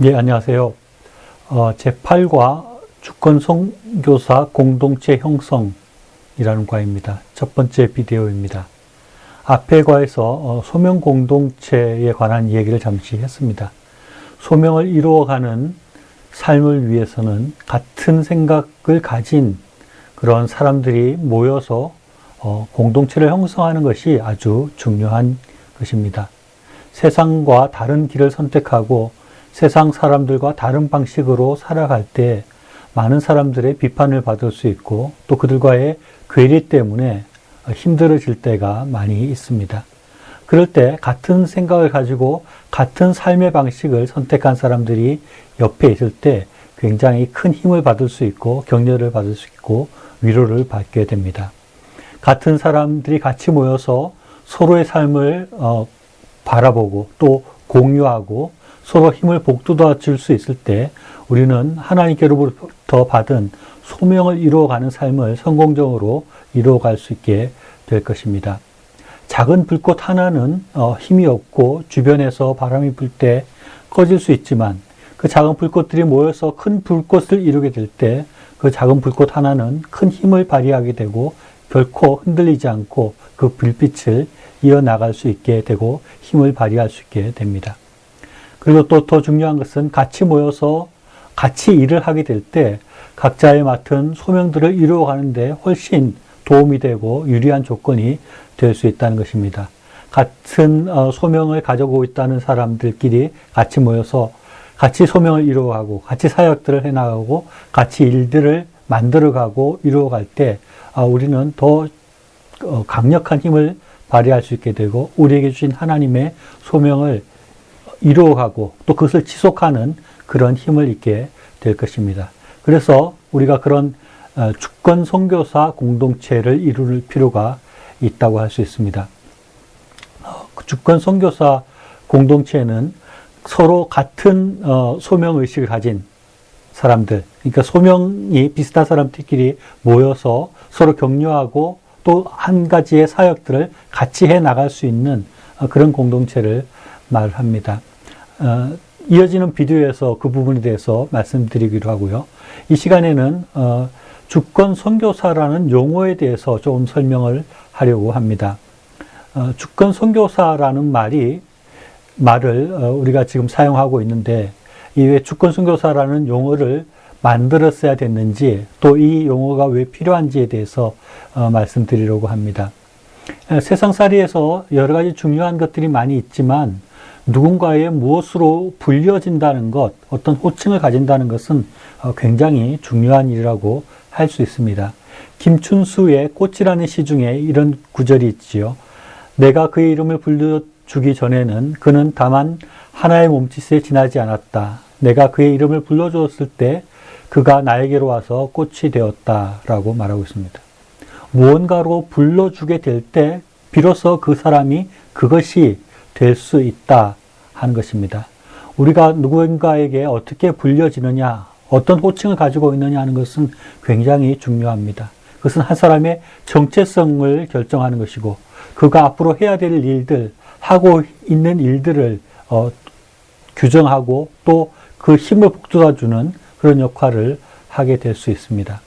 네, 안녕하세요. 제8과 주권 선교사 공동체 형성이라는 과입니다. 첫 번째 비디오입니다. 앞의 과에서 소명 공동체에 관한 얘기를 잠시 했습니다. 소명을 이루어가는 삶을 위해서는 같은 생각을 가진 그런 사람들이 모여서 공동체를 형성하는 것이 아주 중요한 것입니다. 세상과 다른 길을 선택하고 세상 사람들과 다른 방식으로 살아갈 때 많은 사람들의 비판을 받을 수 있고 또 그들과의 괴리 때문에 힘들어질 때가 많이 있습니다. 그럴 때 같은 생각을 가지고 같은 삶의 방식을 선택한 사람들이 옆에 있을 때 굉장히 큰 힘을 받을 수 있고 격려를 받을 수 있고 위로를 받게 됩니다. 같은 사람들이 같이 모여서 서로의 삶을 바라보고 또 공유하고 서로 힘을 복돋아 줄 수 있을 때 우리는 하나님께로부터 받은 소명을 이루어가는 삶을 성공적으로 이루어갈 수 있게 될 것입니다. 작은 불꽃 하나는 힘이 없고 주변에서 바람이 불 때 꺼질 수 있지만 그 작은 불꽃들이 모여서 큰 불꽃을 이루게 될 때 그 작은 불꽃 하나는 큰 힘을 발휘하게 되고 결코 흔들리지 않고 그 불빛을 이어나갈 수 있게 되고 힘을 발휘할 수 있게 됩니다. 그리고 또 더 중요한 것은 같이 모여서 같이 일을 하게 될 때 각자의 맡은 소명들을 이루어가는데 훨씬 도움이 되고 유리한 조건이 될 수 있다는 것입니다. 같은 소명을 가지고 있다는 사람들끼리 같이 모여서 같이 소명을 이루어가고 같이 사역들을 해나가고 같이 일들을 만들어가고 이루어갈 때 우리는 더 강력한 힘을 발휘할 수 있게 되고 우리에게 주신 하나님의 소명을 이루어가고 또 그것을 지속하는 그런 힘을 얻게 될 것입니다. 그래서 우리가 그런 주권 선교사 공동체를 이룰 필요가 있다고 할 수 있습니다. 주권 선교사 공동체는 서로 같은 소명의식을 가진 사람들, 그러니까 소명이 비슷한 사람들끼리 모여서 서로 격려하고 또 한 가지의 사역들을 같이 해 나갈 수 있는 그런 공동체를 말합니다. 이어지는 비디오에서 그 부분에 대해서 말씀드리기로 하고요. 이 시간에는 주권 선교사라는 용어에 대해서 좀 설명을 하려고 합니다. 주권 선교사라는 말을 우리가 지금 사용하고 있는데 이 왜 주권 선교사라는 용어를 만들었어야 됐는지 또 이 용어가 왜 필요한지에 대해서 말씀드리려고 합니다. 세상살이에서 여러 가지 중요한 것들이 많이 있지만 누군가의 무엇으로 불려진다는 것, 어떤 호칭을 가진다는 것은 굉장히 중요한 일이라고 할 수 있습니다. 김춘수의 꽃이라는 시 중에 이런 구절이 있지요. 내가 그의 이름을 불러주기 전에는 그는 다만 하나의 몸짓에 지나지 않았다. 내가 그의 이름을 불러주었을 때 그가 나에게로 와서 꽃이 되었다라고 말하고 있습니다. 무언가로 불러주게 될 때 비로소 그 사람이 그것이 될 수 있다 하는 것입니다. 우리가 누군가에게 어떻게 불려지느냐, 어떤 호칭을 가지고 있느냐 하는 것은 굉장히 중요합니다. 그것은 한 사람의 정체성을 결정하는 것이고 그가 앞으로 해야 될 일들, 하고 있는 일들을 규정하고 또 그 힘을 북돋아주는 그런 역할을 하게 될 수 있습니다.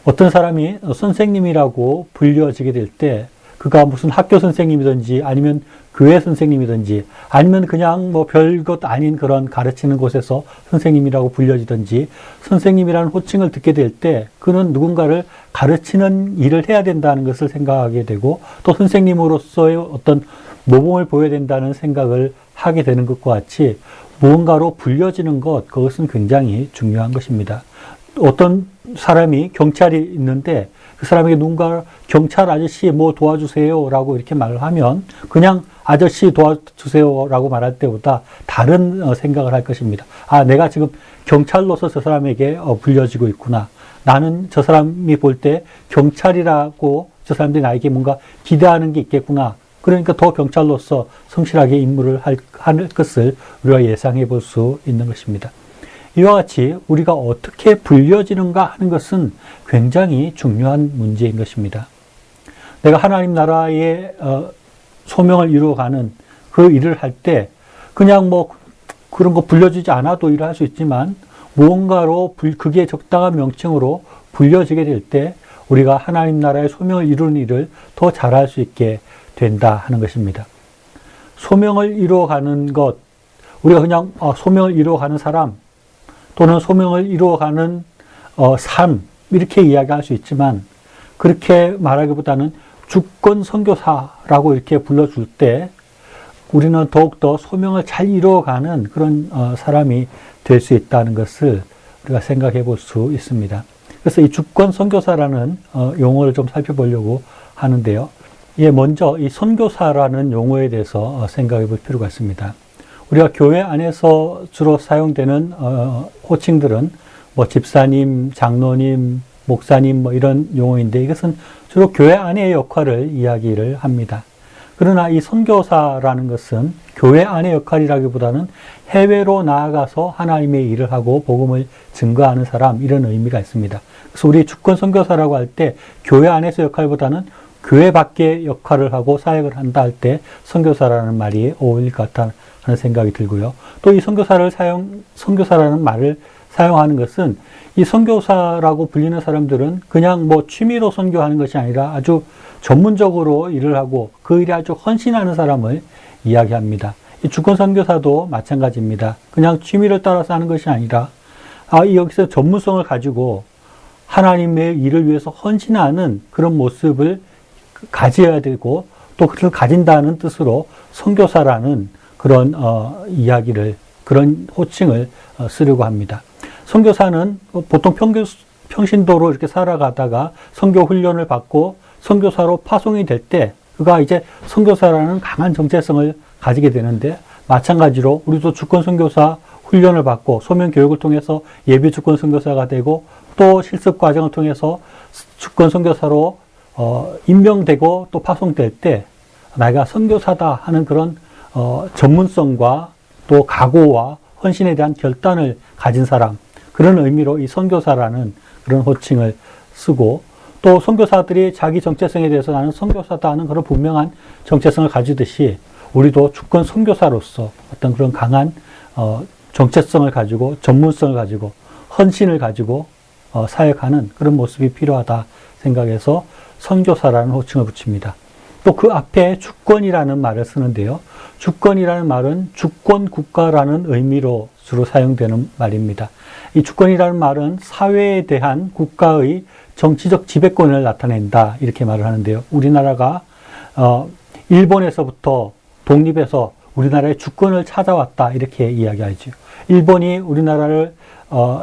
어떤 사람이 선생님이라고 불려지게 될 때 그가 무슨 학교 선생님이든지 아니면 교회 선생님이든지 아니면 그냥 뭐 별것 아닌 그런 가르치는 곳에서 선생님이라고 불려지든지 선생님이라는 호칭을 듣게 될 때 그는 누군가를 가르치는 일을 해야 된다는 것을 생각하게 되고 또 선생님으로서의 어떤 모범을 보여야 된다는 생각을 하게 되는 것과 같이 무언가로 불려지는 것, 그것은 굉장히 중요한 것입니다. 어떤 사람이 경찰이 있는데 그 사람에게 누군가 경찰 아저씨 뭐 도와주세요 라고 이렇게 말을 하면 그냥 아저씨 도와주세요 라고 말할 때보다 다른 생각을 할 것입니다. 아, 내가 지금 경찰로서 저 사람에게 불려지고 있구나. 나는 저 사람이 볼 때 경찰이라고 저 사람들이 나에게 뭔가 기대하는 게 있겠구나. 그러니까 더 경찰로서 성실하게 임무를 할 것을 우리가 예상해 볼 수 있는 것입니다. 이와 같이 우리가 어떻게 불려지는가 하는 것은 굉장히 중요한 문제인 것입니다. 내가 하나님 나라의 소명을 이루어가는 그 일을 할 때 그냥 뭐 그런 거 불려주지 않아도 일을 할 수 있지만 무언가로 그게 적당한 명칭으로 불려지게 될 때 우리가 하나님 나라의 소명을 이루는 일을 더 잘할 수 있게 된다 하는 것입니다. 소명을 이루어가는 것, 우리가 그냥 소명을 이루어가는 사람 또는 소명을 이루어가는 삶 이렇게 이야기할 수 있지만 그렇게 말하기보다는 주권 선교사라고 이렇게 불러줄 때 우리는 더욱더 소명을 잘 이루어가는 그런 사람이 될 수 있다는 것을 우리가 생각해 볼 수 있습니다. 그래서 이 주권 선교사라는 용어를 좀 살펴보려고 하는데요. 먼저 이 선교사라는 용어에 대해서 생각해 볼 필요가 있습니다. 우리가 교회 안에서 주로 사용되는 호칭들은 뭐 집사님, 장로님, 목사님 뭐 이런 용어인데 이것은 주로 교회 안의 역할을 이야기를 합니다. 그러나 이 선교사라는 것은 교회 안의 역할이라기보다는 해외로 나아가서 하나님의 일을 하고 복음을 증거하는 사람 이런 의미가 있습니다. 그래서 우리 주권 선교사라고 할 때 교회 안에서 역할보다는 교회 밖의 역할을 하고 사역을 한다 할 때 선교사라는 말이 어울릴 것 같다 하는 생각이 들고요. 또 이 선교사라는 말을 사용하는 것은 이 선교사라고 불리는 사람들은 그냥 뭐 취미로 선교하는 것이 아니라 아주 전문적으로 일을 하고 그 일에 아주 헌신하는 사람을 이야기합니다. 이 주권 선교사도 마찬가지입니다. 그냥 취미를 따라서 하는 것이 아니라 여기서 전문성을 가지고 하나님의 일을 위해서 헌신하는 그런 모습을 가져야 되고 또 그것을 가진다는 뜻으로 선교사라는 그런 이야기를 그런 호칭을 쓰려고 합니다. 선교사는 보통 평신도로 이렇게 살아가다가 선교 훈련을 받고 선교사로 파송이 될 때 그가 이제 선교사라는 강한 정체성을 가지게 되는데 마찬가지로 우리도 주권 선교사 훈련을 받고 소명 교육을 통해서 예비 주권 선교사가 되고 또 실습 과정을 통해서 주권 선교사로 임명되고 또 파송될 때 내가 선교사다 하는 그런 전문성과 또 각오와 헌신에 대한 결단을 가진 사람 그런 의미로 이 선교사라는 그런 호칭을 쓰고 또 선교사들이 자기 정체성에 대해서 나는 선교사다 하는 그런 분명한 정체성을 가지듯이 우리도 주권 선교사로서 어떤 그런 강한 정체성을 가지고 전문성을 가지고 헌신을 가지고 사역하는 그런 모습이 필요하다 생각해서 선교사라는 호칭을 붙입니다. 또 그 앞에 주권이라는 말을 쓰는데요. 주권이라는 말은 주권 국가라는 의미로 주로 사용되는 말입니다. 이 주권이라는 말은 사회에 대한 국가의 정치적 지배권을 나타낸다 이렇게 말을 하는데요. 우리나라가 일본에서부터 독립해서 우리나라의 주권을 찾아왔다 이렇게 이야기하죠. 일본이 우리나라를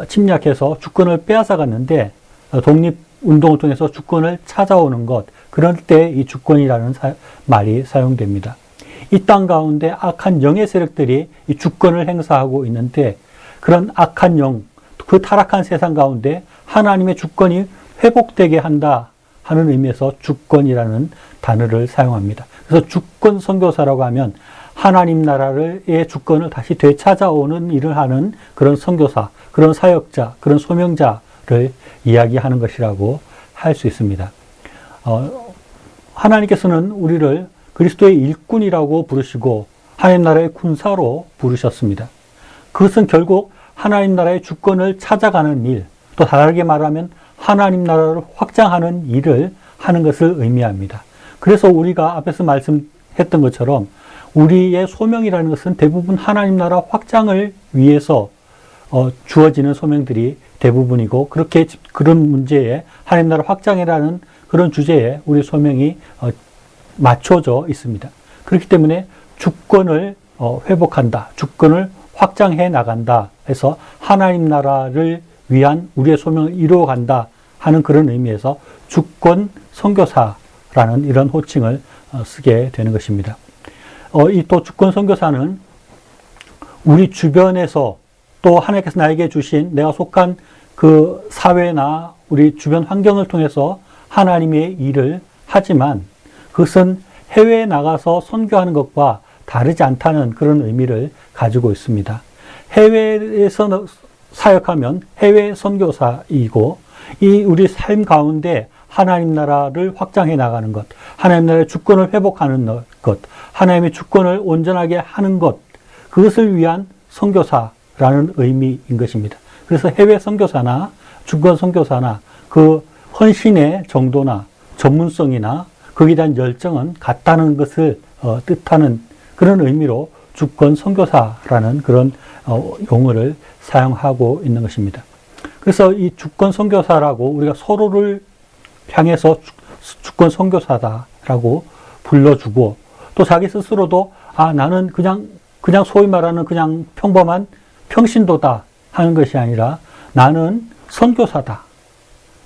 침략해서 주권을 빼앗아 갔는데 독립운동을 통해서 주권을 찾아오는 것 그럴 때 이 주권이라는 말이 사용됩니다. 이 땅 가운데 악한 영의 세력들이 이 주권을 행사하고 있는데 그런 악한 영, 그 타락한 세상 가운데 하나님의 주권이 회복되게 한다 하는 의미에서 주권이라는 단어를 사용합니다. 그래서 주권 선교사라고 하면 하나님 나라의 주권을 다시 되찾아오는 일을 하는 그런 선교사, 그런 사역자, 그런 소명자를 이야기하는 것이라고 할 수 있습니다. 하나님께서는 우리를 그리스도의 일꾼이라고 부르시고 하나님 나라의 군사로 부르셨습니다. 그것은 결국 하나님 나라의 주권을 찾아가는 일, 또 다르게 말하면 하나님 나라를 확장하는 일을 하는 것을 의미합니다. 그래서 우리가 앞에서 말씀했던 것처럼 우리의 소명이라는 것은 대부분 하나님 나라 확장을 위해서 주어지는 소명들이 대부분이고 그런 문제에 하나님 나라 확장이라는 그런 주제에 우리 소명이 맞춰져 있습니다. 그렇기 때문에 주권을 회복한다, 주권을 확장해 나간다 해서 하나님 나라를 위한 우리의 소명을 이루어간다 하는 그런 의미에서 주권 선교사라는 이런 호칭을 쓰게 되는 것입니다. 이 또 주권 선교사는 우리 주변에서 또 하나님께서 나에게 주신 내가 속한 그 사회나 우리 주변 환경을 통해서 하나님의 일을 하지만 그것은 해외에 나가서 선교하는 것과 다르지 않다는 그런 의미를 가지고 있습니다. 해외에서 사역하면 해외 선교사이고 이 우리 삶 가운데 하나님 나라를 확장해 나가는 것, 하나님 나라의 주권을 회복하는 것, 하나님의 주권을 온전하게 하는 것, 그것을 위한 선교사라는 의미인 것입니다. 그래서 해외 선교사나 주권 선교사나 그 헌신의 정도나 전문성이나 거기에 대한 열정은 같다는 것을 뜻하는 그런 의미로 주권 선교사라는 그런 용어를 사용하고 있는 것입니다. 그래서 이 주권 선교사라고 우리가 서로를 향해서 주권 선교사다라고 불러주고 또 자기 스스로도 나는 그냥 소위 말하는 그냥 평범한 평신도다 하는 것이 아니라 나는 선교사다.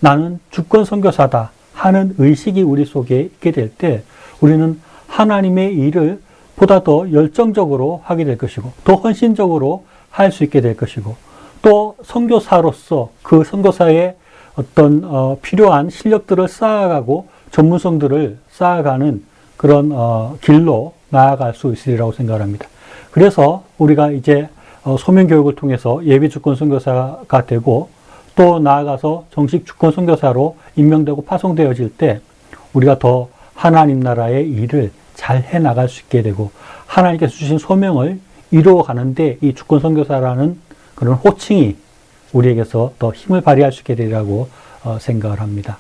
나는 주권 선교사다 하는 의식이 우리 속에 있게 될 때 우리는 하나님의 일을 보다 더 열정적으로 하게 될 것이고 더 헌신적으로 할 수 있게 될 것이고 또 선교사로서 그 선교사의 어떤 필요한 실력들을 쌓아가고 전문성들을 쌓아가는 그런 길로 나아갈 수 있으리라고 생각합니다. 그래서 우리가 이제 소명교육을 통해서 예비주권 선교사가 되고 또 나아가서 정식 주권 선교사로 임명되고 파송되어질 때 우리가 더 하나님 나라의 일을 잘 해나갈 수 있게 되고 하나님께서 주신 소명을 이루어가는데 이 주권 선교사라는 그런 호칭이 우리에게서 더 힘을 발휘할 수 있게 되리라고 생각을 합니다.